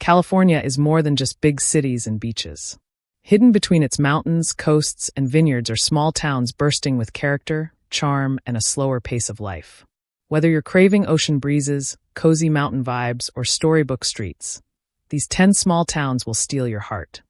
California is more than just big cities and beaches. Hidden between its mountains, coasts, and vineyards are small towns bursting with character, charm, and a slower pace of life. Whether you're craving ocean breezes, cozy mountain vibes, or storybook streets, these 10 small towns will steal your heart.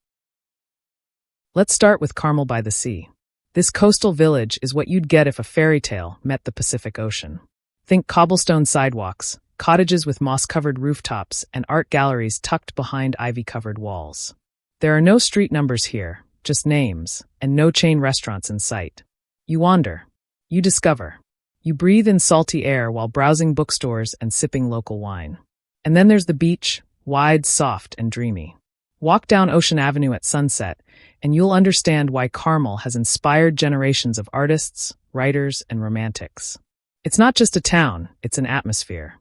Let's start with Carmel-by-the-Sea. This coastal village is what you'd get if a fairy tale met the Pacific Ocean. Think cobblestone sidewalks, cottages with moss-covered rooftops, and art galleries tucked behind ivy-covered walls. There are no street numbers here, just names, and no chain restaurants in sight. You wander. You discover. You breathe in salty air while browsing bookstores and sipping local wine. And then there's the beach, wide, soft, and dreamy. Walk down Ocean Avenue at sunset, and you'll understand why Carmel has inspired generations of artists, writers, and romantics. It's not just a town, it's an atmosphere.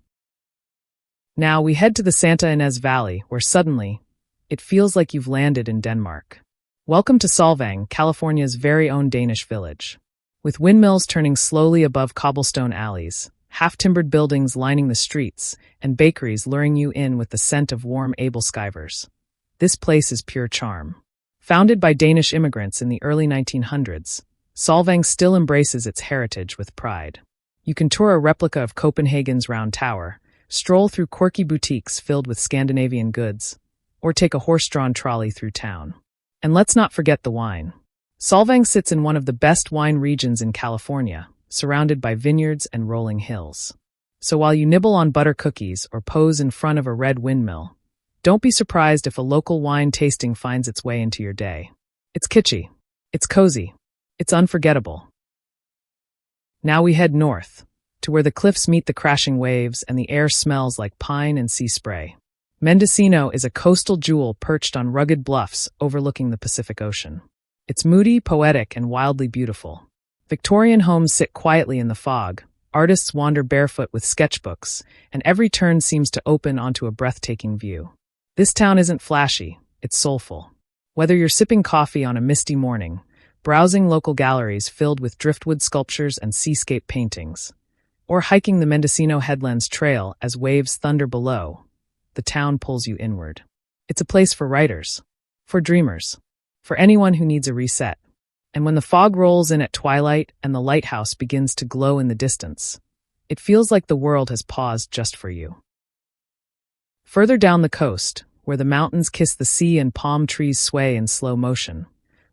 Now we head to the Santa Ynez Valley, where suddenly, it feels like you've landed in Denmark. Welcome to Solvang, California's very own Danish village. With windmills turning slowly above cobblestone alleys, half-timbered buildings lining the streets, and bakeries luring you in with the scent of warm Abelskivers. This place is pure charm. Founded by Danish immigrants in the early 1900s, Solvang still embraces its heritage with pride. You can tour a replica of Copenhagen's Round Tower, stroll through quirky boutiques filled with Scandinavian goods, or take a horse-drawn trolley through town. And let's not forget the wine. Solvang sits in one of the best wine regions in California, surrounded by vineyards and rolling hills. So while you nibble on butter cookies or pose in front of a red windmill, don't be surprised if a local wine tasting finds its way into your day. It's kitschy. It's cozy. It's unforgettable. Now we head north, to where the cliffs meet the crashing waves and the air smells like pine and sea spray. Mendocino is a coastal jewel perched on rugged bluffs overlooking the Pacific Ocean. It's moody, poetic, and wildly beautiful. Victorian homes sit quietly in the fog, artists wander barefoot with sketchbooks, and every turn seems to open onto a breathtaking view. This town isn't flashy, it's soulful. Whether you're sipping coffee on a misty morning, browsing local galleries filled with driftwood sculptures and seascape paintings, or hiking the Mendocino Headlands Trail as waves thunder below, the town pulls you inward. It's a place for writers, for dreamers, for anyone who needs a reset. And when the fog rolls in at twilight and the lighthouse begins to glow in the distance, it feels like the world has paused just for you. Further down the coast, where the mountains kiss the sea and palm trees sway in slow motion,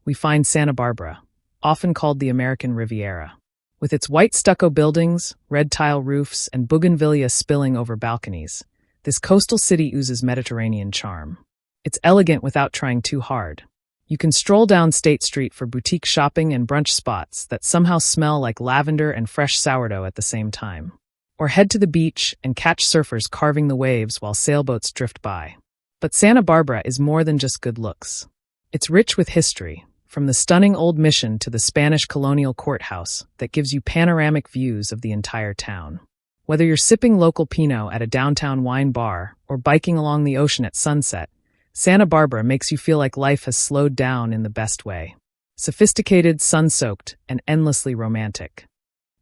we find Santa Barbara, often called the American Riviera. With its white stucco buildings, red tile roofs, and bougainvillea spilling over balconies, this coastal city oozes Mediterranean charm. It's elegant without trying too hard. You can stroll down State Street for boutique shopping and brunch spots that somehow smell like lavender and fresh sourdough at the same time. Or head to the beach and catch surfers carving the waves while sailboats drift by. But Santa Barbara is more than just good looks. It's rich with history, from the stunning old mission to the Spanish colonial courthouse that gives you panoramic views of the entire town. Whether you're sipping local Pinot at a downtown wine bar or biking along the ocean at sunset, Santa Barbara makes you feel like life has slowed down in the best way. Sophisticated, sun-soaked, and endlessly romantic.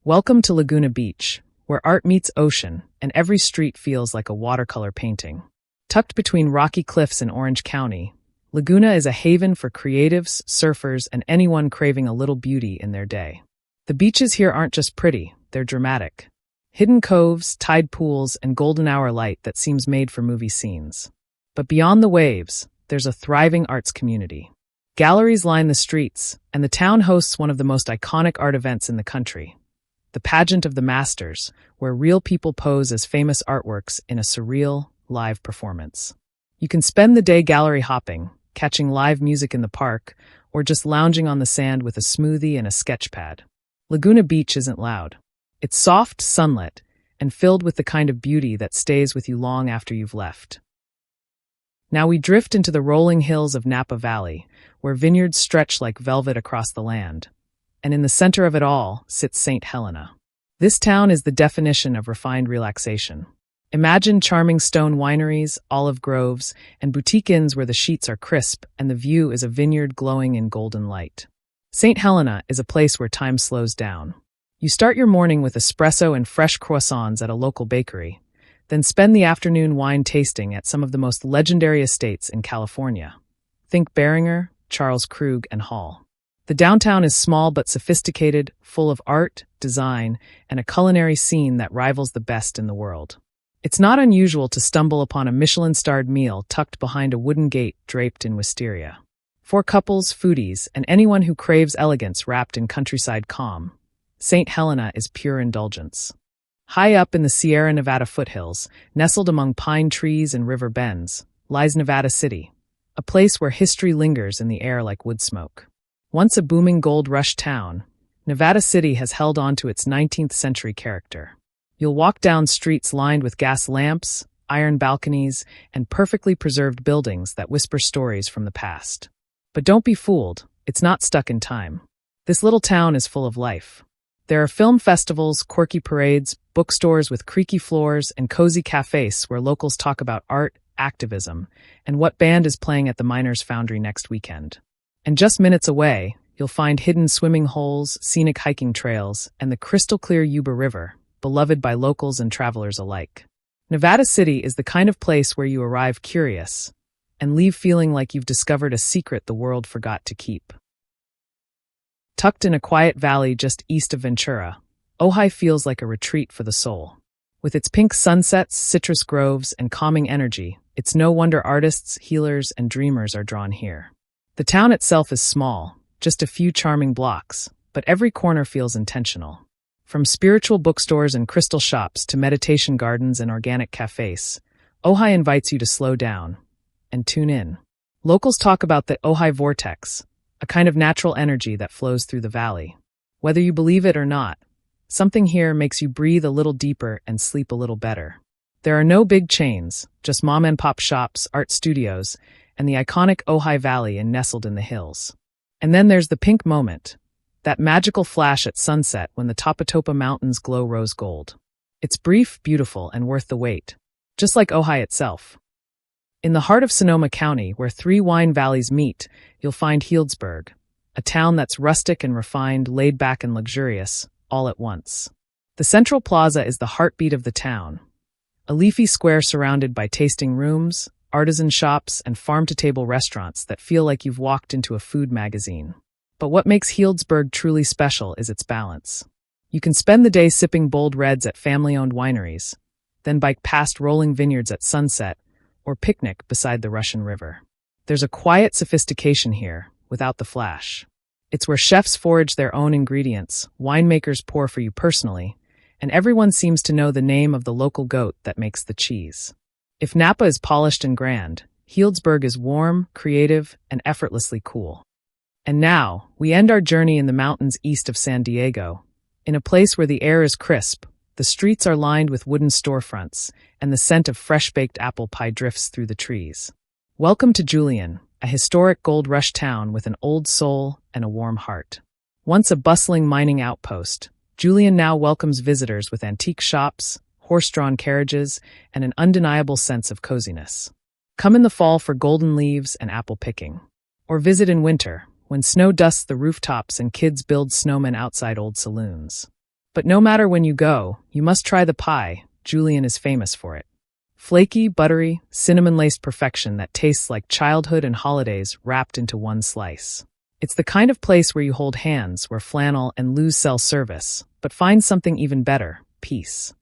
Welcome to Laguna Beach, where art meets ocean and every street feels like a watercolor painting. Tucked between rocky cliffs in Orange County, Laguna is a haven for creatives, surfers, and anyone craving a little beauty in their day. The beaches here aren't just pretty, they're dramatic. Hidden coves, tide pools, and golden hour light that seems made for movie scenes. But beyond the waves, there's a thriving arts community. Galleries line the streets, and the town hosts one of the most iconic art events in the country. The Pageant of the Masters, where real people pose as famous artworks in a surreal, live performance. You can spend the day gallery hopping, catching live music in the park, or just lounging on the sand with a smoothie and a sketch pad. Laguna Beach isn't loud. It's soft, sunlit, and filled with the kind of beauty that stays with you long after you've left. Now we drift into the rolling hills of Napa Valley, where vineyards stretch like velvet across the land. And in the center of it all sits St. Helena. This town is the definition of refined relaxation. Imagine charming stone wineries, olive groves, and boutique inns where the sheets are crisp and the view is a vineyard glowing in golden light. St. Helena is a place where time slows down. You start your morning with espresso and fresh croissants at a local bakery, Then spend the afternoon wine tasting at some of the most legendary estates in California. Think Beringer, Charles Krug, and Hall. The downtown is small but sophisticated, full of art, design, and a culinary scene that rivals the best in the world. It's not unusual to stumble upon a Michelin-starred meal tucked behind a wooden gate draped in wisteria. For couples, foodies, and anyone who craves elegance wrapped in countryside calm, St. Helena is pure indulgence. High up in the Sierra Nevada foothills, nestled among pine trees and river bends, lies Nevada City, a place where history lingers in the air like wood smoke. Once a booming gold rush town, Nevada City has held on to its 19th century character. You'll walk down streets lined with gas lamps, iron balconies, and perfectly preserved buildings that whisper stories from the past. But don't be fooled, it's not stuck in time. This little town is full of life. There are film festivals, quirky parades, bookstores with creaky floors, and cozy cafes where locals talk about art, activism, and what band is playing at the Miners Foundry next weekend. And just minutes away, you'll find hidden swimming holes, scenic hiking trails, and the crystal-clear Yuba River, beloved by locals and travelers alike. Nevada City is the kind of place where you arrive curious and leave feeling like you've discovered a secret the world forgot to keep. Tucked in a quiet valley just east of Ventura, Ojai feels like a retreat for the soul. With its pink sunsets, citrus groves, and calming energy, it's no wonder artists, healers, and dreamers are drawn here. The town itself is small, just a few charming blocks, but every corner feels intentional. From spiritual bookstores and crystal shops to meditation gardens and organic cafes, Ojai invites you to slow down and tune in. Locals talk about the Ojai vortex, a kind of natural energy that flows through the valley. Whether you believe it or not, something here makes you breathe a little deeper and sleep a little better. There are no big chains, just mom-and-pop shops, art studios, and the iconic Ojai Valley nestled in the hills. And then there's the pink moment, that magical flash at sunset when the Topatopa Mountains glow rose gold. It's brief, beautiful, and worth the wait, just like Ojai itself. In the heart of Sonoma County, where three wine valleys meet, you'll find Healdsburg, a town that's rustic and refined, laid back and luxurious, all at once. The Central Plaza is the heartbeat of the town, a leafy square surrounded by tasting rooms, artisan shops, and farm-to-table restaurants that feel like you've walked into a food magazine. But what makes Healdsburg truly special is its balance. You can spend the day sipping bold reds at family-owned wineries, then bike past rolling vineyards at sunset, or picnic beside the Russian River. There's a quiet sophistication here, without the flash. It's where chefs forage their own ingredients, winemakers pour for you personally, and everyone seems to know the name of the local goat that makes the cheese. If Napa is polished and grand, Healdsburg is warm, creative, and effortlessly cool. And now, we end our journey in the mountains east of San Diego, in a place where the air is crisp, the streets are lined with wooden storefronts, and the scent of fresh-baked apple pie drifts through the trees. Welcome to Julian, a historic gold rush town with an old soul and a warm heart. Once a bustling mining outpost, Julian now welcomes visitors with antique shops, horse-drawn carriages, and an undeniable sense of coziness. Come in the fall for golden leaves and apple picking, or visit in winter, when snow dusts the rooftops and kids build snowmen outside old saloons. But no matter when you go, you must try the pie. Julian is famous for it. Flaky, buttery, cinnamon-laced perfection that tastes like childhood and holidays wrapped into one slice. It's the kind of place where you hold hands, where flannel and lose cell service, but find something even better, peace.